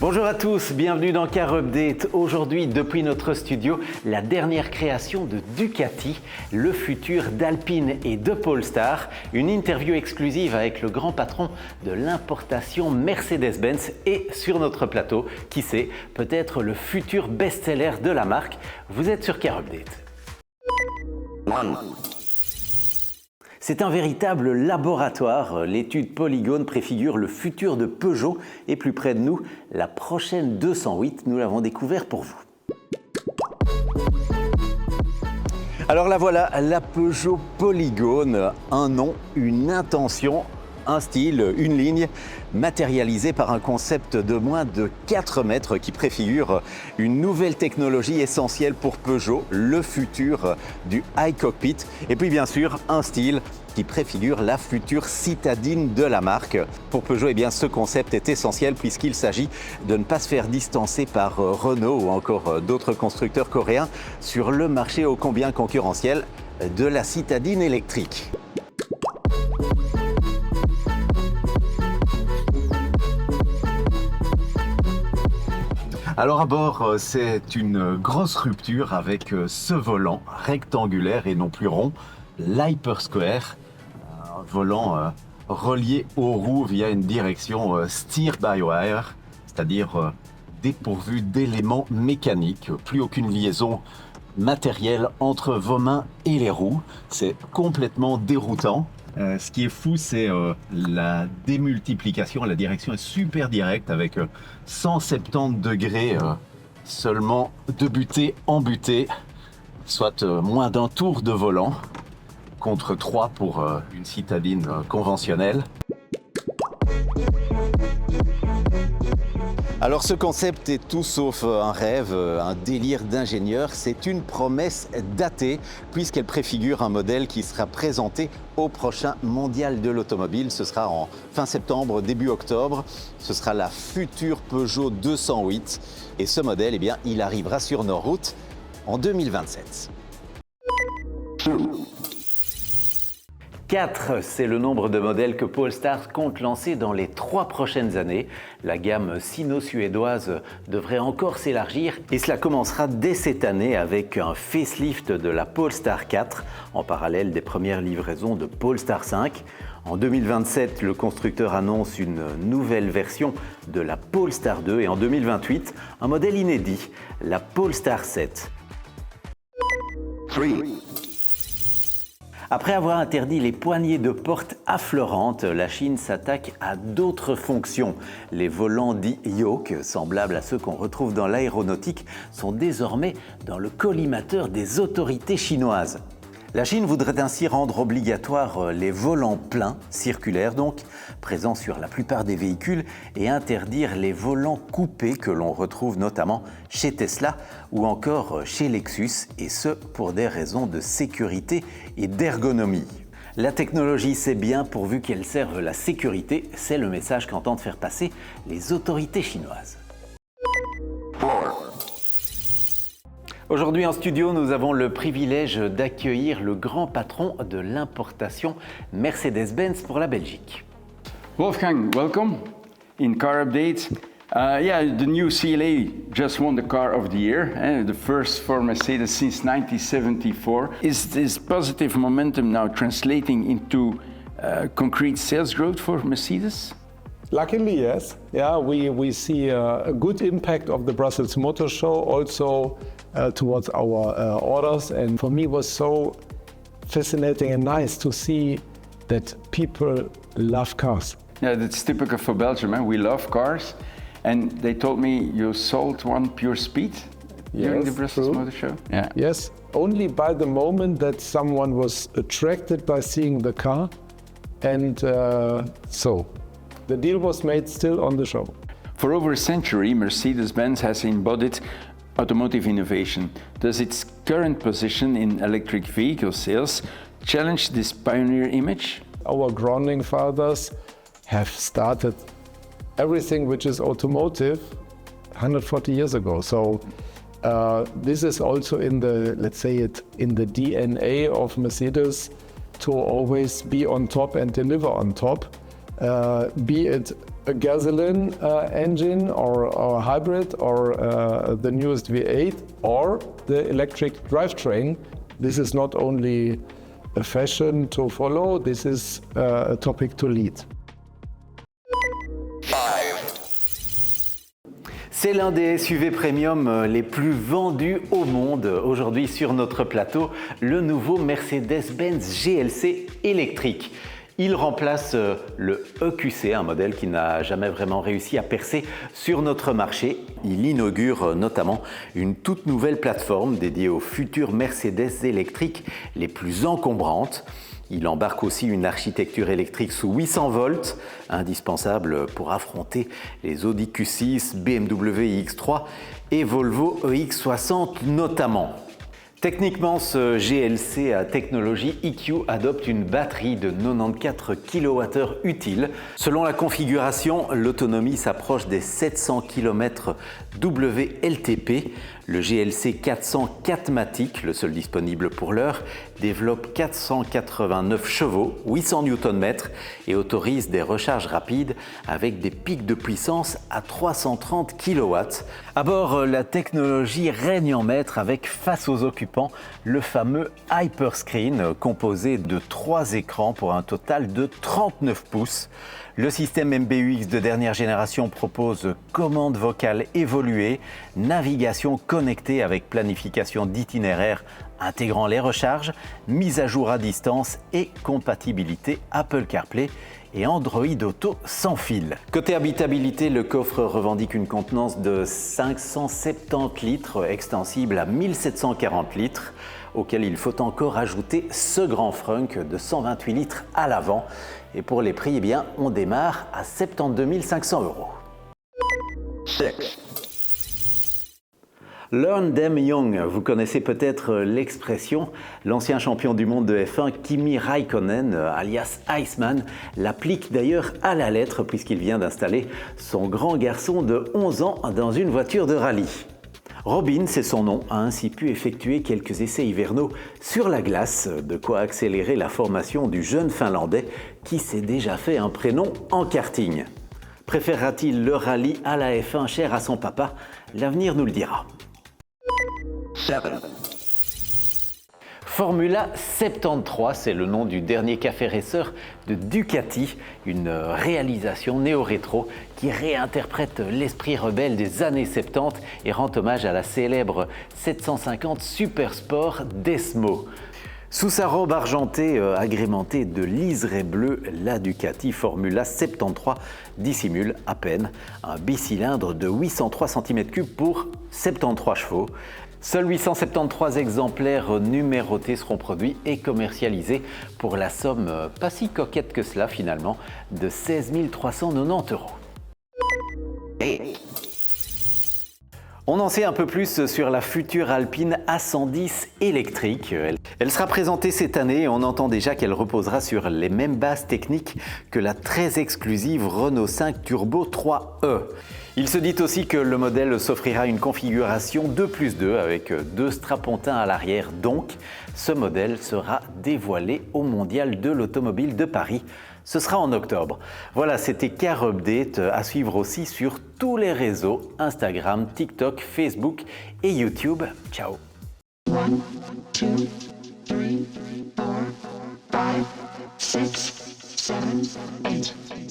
Bonjour à tous, bienvenue dans Car Update. Aujourd'hui, depuis notre studio, la dernière création de Ducati, le futur d'Alpine et de Polestar. Une interview exclusive avec le grand patron de l'importation Mercedes-Benz et sur notre plateau, qui sait, peut-être le futur best-seller de la marque. Vous êtes sur Car Update. C'est un véritable laboratoire. L'étude Polygone préfigure le futur de Peugeot et plus près de nous, la prochaine 208. Nous l'avons découvert pour vous. Alors la voilà, la Peugeot Polygone. Un nom, une intention, un style, une ligne, matérialisée par un concept de moins de 4 mètres qui préfigure une nouvelle technologie essentielle pour Peugeot, le futur du high cockpit. Et puis bien sûr, un style qui préfigure la future citadine de la marque. Pour Peugeot, eh bien, ce concept est essentiel puisqu'il s'agit de ne pas se faire distancer par Renault ou encore d'autres constructeurs coréens sur le marché ô combien concurrentiel de la citadine électrique. Alors à bord, c'est une grosse rupture avec ce volant rectangulaire et non plus rond, l'Hypersquare, un volant relié aux roues via une direction steer-by-wire, c'est-à-dire dépourvu d'éléments mécaniques, plus aucune liaison matérielle entre vos mains et les roues. C'est complètement déroutant. Ce qui est fou, c'est la démultiplication. La direction est super directe avec 170 degrés seulement de butée en butée, soit moins d'un tour de volant contre 3 pour une citadine conventionnelle. Alors ce concept est tout sauf un rêve, un délire d'ingénieur. C'est une promesse datée puisqu'elle préfigure un modèle qui sera présenté au prochain mondial de l'automobile. Ce sera en fin septembre, début octobre. Ce sera la future Peugeot 208. Et ce modèle, eh bien, il arrivera sur nos routes en 2027. 4, c'est le nombre de modèles que Polestar compte lancer dans les 3 prochaines années. La gamme sino-suédoise devrait encore s'élargir et cela commencera dès cette année avec un facelift de la Polestar 4 en parallèle des premières livraisons de Polestar 5. En 2027, le constructeur annonce une nouvelle version de la Polestar 2 et en 2028, un modèle inédit, la Polestar 7. 3. Après avoir interdit les poignées de porte affleurantes, la Chine s'attaque à d'autres fonctions. Les volants dits yoke, semblables à ceux qu'on retrouve dans l'aéronautique, sont désormais dans le collimateur des autorités chinoises. La Chine voudrait ainsi rendre obligatoire les volants pleins, circulaires donc, présents sur la plupart des véhicules et interdire les volants coupés que l'on retrouve notamment chez Tesla ou encore chez Lexus, et ce pour des raisons de sécurité et d'ergonomie. La technologie, c'est bien pourvu qu'elle serve la sécurité, c'est le message qu'entendent faire passer les autorités chinoises. Aujourd'hui en studio, nous avons le privilège d'accueillir le grand patron de l'importation Mercedes-Benz pour la Belgique. Wolfgang, welcome in Car Update. The new CLA just won the Car of the Year, the first for Mercedes since 1974. Is this positive momentum now translating into concrete sales growth for Mercedes? Luckily, yes. Yeah, we see a good impact of the Brussels Motor Show also towards our orders, and for me it was so fascinating and nice to see that people love cars. Yeah, that's typical for Belgium. We love cars, and they told me you sold one Pure Speed during the Brussels Motor Show. Yeah. Yes, only by the moment that someone was attracted by seeing the car, and so the deal was made still on the show. For over a century, Mercedes-Benz has embodied automotive innovation. Does its current position in electric vehicle sales challenge this pioneer image? Our grounding fathers have started everything which is automotive 140 years ago. So this is also in the, let's say it, in the DNA of Mercedes to always be on top and deliver on top. be it a gasoline engine or a hybrid or the newest V8 or the electric drivetrain. This is not only a fashion to follow, this is a topic to lead. C'est l'un des SUV premium les plus vendus au monde. Aujourd'hui sur notre plateau, le nouveau Mercedes-Benz GLC électrique. Il remplace le EQC, un modèle qui n'a jamais vraiment réussi à percer sur notre marché. Il inaugure notamment une toute nouvelle plateforme dédiée aux futures Mercedes électriques les plus encombrantes. Il embarque aussi une architecture électrique sous 800 volts, indispensable pour affronter les Audi Q6, BMW iX3 et Volvo EX60 notamment. Techniquement, ce GLC à technologie EQ adopte une batterie de 94 kWh utile. Selon la configuration, l'autonomie s'approche des 700 km WLTP. Le GLC 400 4MATIC, le seul disponible pour l'heure, développe 489 chevaux, 800 Nm et autorise des recharges rapides avec des pics de puissance à 330 kW. À bord, la technologie règne en maître avec, face aux occupants, le fameux Hyperscreen composé de 3 écrans pour un total de 39 pouces. Le système MBUX de dernière génération propose commandes vocales évoluées, navigation connectée avec planification d'itinéraires intégrant les recharges, mise à jour à distance et compatibilité Apple CarPlay et Android Auto sans fil. Côté habitabilité, le coffre revendique une contenance de 570 litres extensible à 1740 litres, auquel il faut encore ajouter ce grand frunk de 128 litres à l'avant. Et pour les prix, eh bien, on démarre à 72 500 €. Learn them young, vous connaissez peut-être l'expression. L'ancien champion du monde de F1, Kimi Raikkonen, alias Iceman, l'applique d'ailleurs à la lettre puisqu'il vient d'installer son grand garçon de 11 ans dans une voiture de rallye. Robin, c'est son nom, a ainsi pu effectuer quelques essais hivernaux sur la glace, de quoi accélérer la formation du jeune Finlandais qui s'est déjà fait un prénom en karting. Préférera-t-il le rallye à la F1 cher à son papa? L'avenir nous le dira. Formula 73, c'est le nom du dernier café racer de Ducati, une réalisation néo-rétro qui réinterprète l'esprit rebelle des années 70 et rend hommage à la célèbre 750 Super Sport Desmo. Sous sa robe argentée agrémentée de liseré bleu, la Ducati Formula 73 dissimule à peine un bicylindre de 803 cm3 pour 73 chevaux. Seuls 873 exemplaires numérotés seront produits et commercialisés pour la somme pas si coquette que cela finalement de 16 390 €. On en sait un peu plus sur la future Alpine A110 électrique. Elle sera présentée cette année et on entend déjà qu'elle reposera sur les mêmes bases techniques que la très exclusive Renault 5 Turbo 3e. Il se dit aussi que le modèle s'offrira une configuration 2+2 avec 2 strapontins à l'arrière. Donc, ce modèle sera dévoilé au Mondial de l'Automobile de Paris. Ce sera en octobre. Voilà, c'était Car Update, à suivre aussi sur tous les réseaux, Instagram, TikTok, Facebook et YouTube. Ciao. 1, 2, 3, 4, 5, 6, 7, 8.